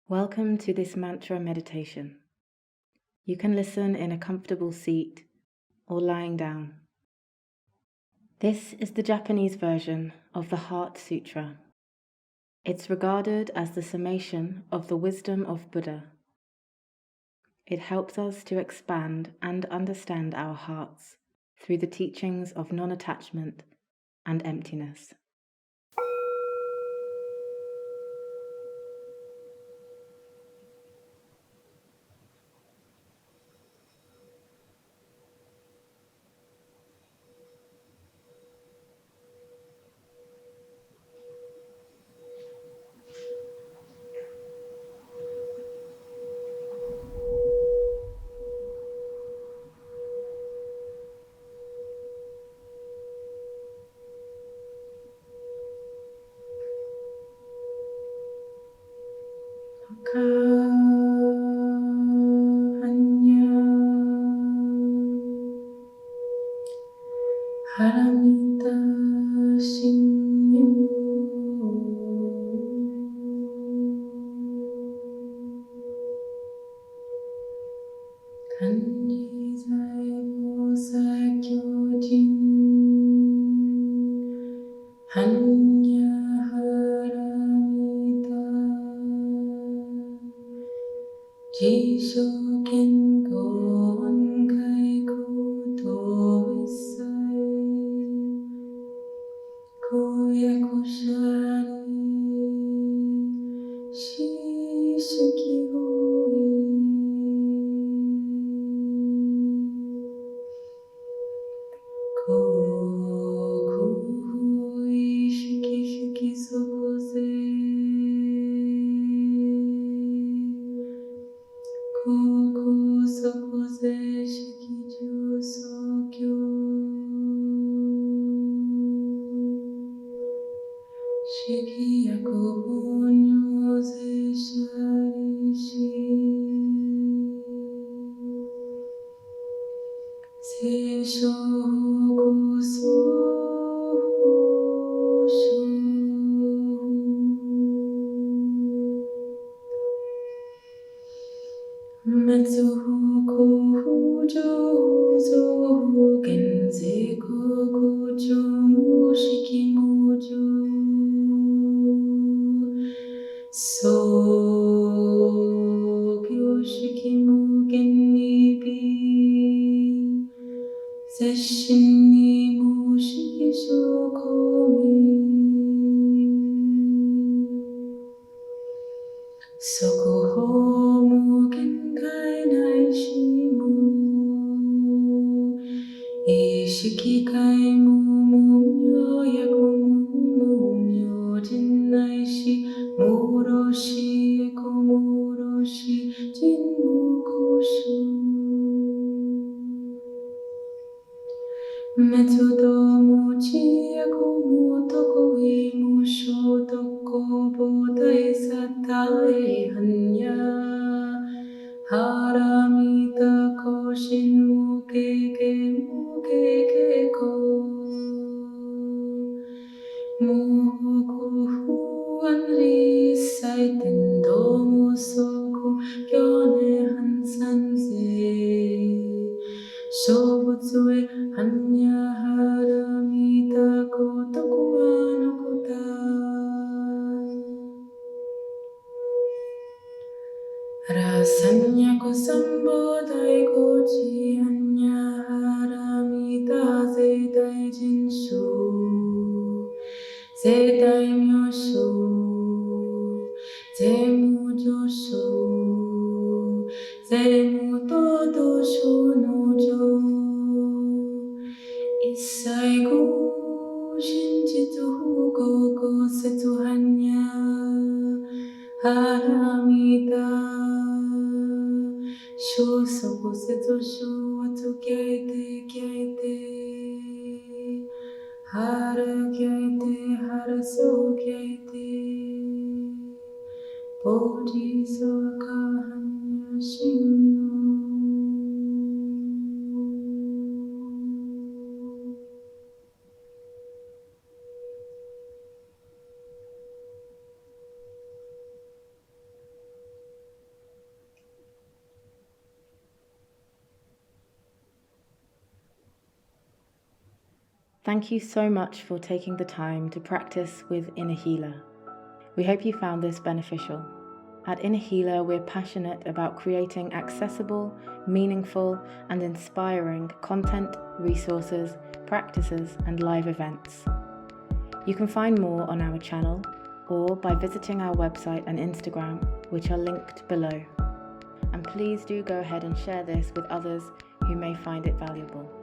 Welcome to this mantra meditation. You can listen in a comfortable seat or lying down. This is the Japanese version of the Heart Sutra. It's regarded as the summation of the wisdom of Buddha. It helps us to expand and understand our hearts through the teachings of non-attachment and emptiness. Thank you so much for taking the time to practice with Inner Healer. We hope you found this beneficial. At Inner Healer, we're passionate about creating accessible, meaningful, and inspiring content, resources, practices, and live events. You can find more on our channel or by visiting our website and Instagram, which are linked below. And please do go ahead and share this with others who may find it valuable.